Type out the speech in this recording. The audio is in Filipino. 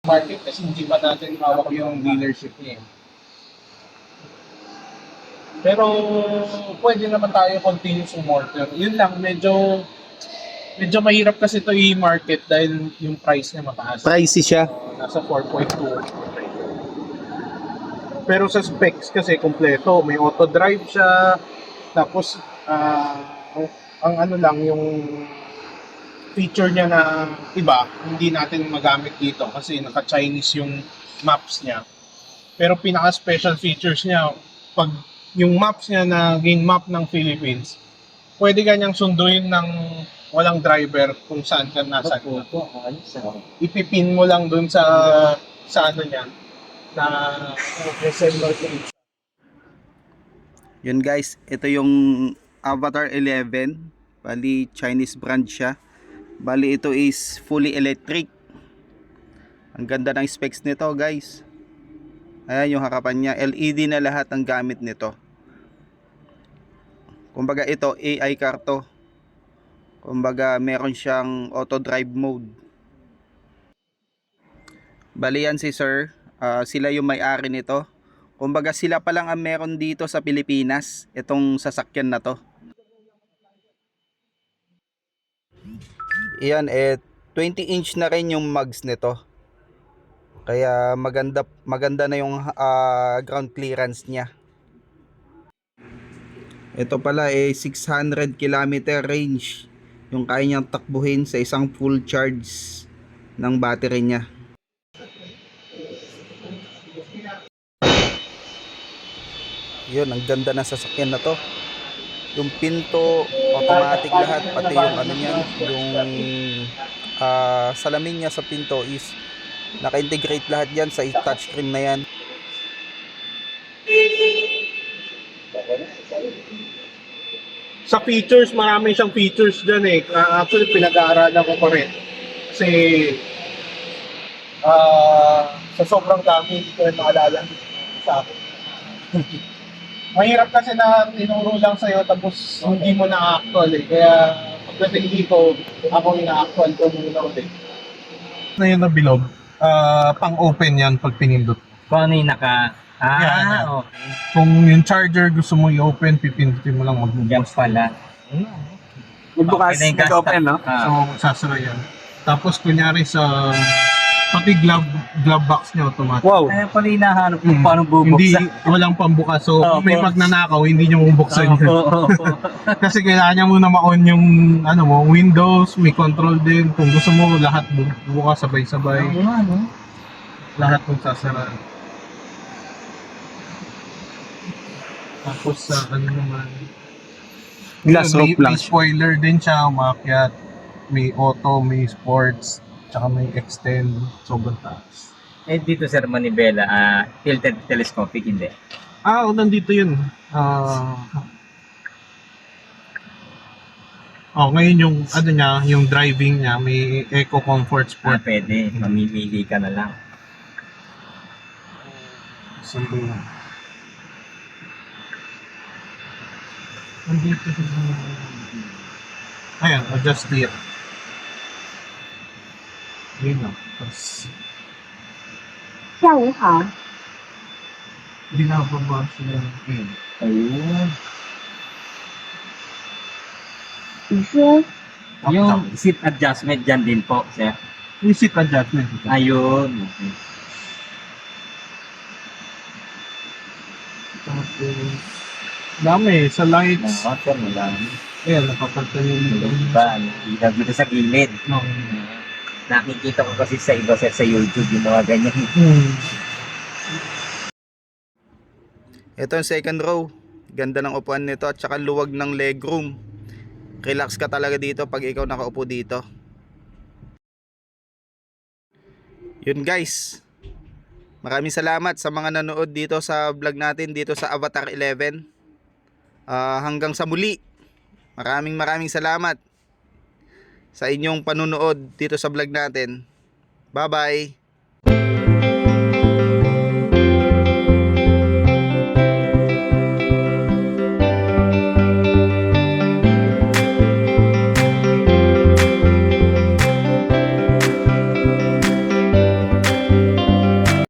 market kasi hindi pa natin hawak yung dealership niya. Pero pwede naman tayo continue sumorter. Yun lang, medyo mahirap kasi ito i-market dahil yung price niya mataas. Pricey siya. Nasa 4.2. Pero sa specs kasi kompleto, may auto drive siya. Tapos ang ano lang yung feature niya na iba, hindi natin magamit dito kasi naka-Chinese yung maps niya. Pero pinaka-special features niya, pag yung maps niya na game map ng Philippines, pwede kanyang sunduin ng walang driver kung saan ka nasa. Ipipin mo lang dun sa ano niya, na December 8. Yun guys, ito yung Avatar 11. Bali, Chinese brand siya. Bali, ito is fully electric. Ang ganda ng specs nito guys. Ayan yung harapan niya. LED na lahat ang gamit nito. Kumbaga ito, AI car to. Kumbaga meron siyang auto drive mode. Bali yan si sir. Sila yung may-ari nito. Kumbaga sila pa lang ang meron dito sa Pilipinas. Itong sasakyan na to. Iyan, 20 inch na rin yung mugs nito. Kaya maganda na yung ground clearance niya. Ito pala 600 km range yung kaya niyang takbuhin sa isang full charge ng battery niya. Yun, ang ganda ng sasakyan na to. Yung pinto, automatic lahat, pati yung ano niyan, yung salamin niya sa pinto is naka-integrate lahat yan sa touchscreen na yan. Sa features, marami siyang features dyan eh. Actually, pinag-aaralan ko pa rin. Kasi sa sobrang dami, hindi ko rin maalala sa akin. Mahirap kasi na tinuro lang sa'yo tapos hindi mo na-actual eh. Kaya pagdating dito, ako yung na-actual ko muna ulit. Na yun na bilog, pang-open yan pag pinindot. Kung ano yung naka... Yan. Okay. Kung yung charger gusto mo i-open, pipindutin mo lang Yan magbubukas. pala. Magbukas, Okay na yung gas nag-open, no? So, sasara yan. Tapos, kunyari sa pati glove box niya automatic. Wow! Kaya pala hinahanap kung paano Hindi, bubuksan. walang pambukas. So, kung may Opo. magnanakaw, hindi niya mabuksan yun. Oo. Kasi kailangan niya muna ma-on yung ano mo, Windows, may control din. Kung gusto mo, lahat bukas sabay-sabay. Lahat mong sasara. Tapos sa ano naman, Glass may, roof lang may siya. spoiler din siya, umakyat. May auto, may sports, tsaka may extend, sobrang taas. Eh dito sir Manibela, tilted telescopic hindi. Nandito yun. Ngayon yung ano niya, yung driving niya, may Eco Comfort Sport. Pwede, mamimili ka na lang. Something na. Nandito siya. Ayan, adjust it. Yun na. Tapos, 下午好， binababa siya. Yun. Ayun. 你说 Yung seat adjustment dyan din po, sir. Yung seat adjustment. Ayun. Okay. Tapos, dami. Sa lights. Sir, wala. Ayan, napapagtan yung Diba, ilaw dito sa gilid. No. Nakikita ko kasi sa iba sir sa YouTube yung mga ganyan. Ito yung second row. Ganda ng upuan nito at saka luwag ng legroom. Relax ka talaga dito pag ikaw nakaupo dito. Yun guys. Maraming salamat sa mga nanood dito sa vlog natin dito sa Avatar 11. Hanggang sa muli. Maraming salamat sa inyong panunood dito sa vlog natin. Bye bye.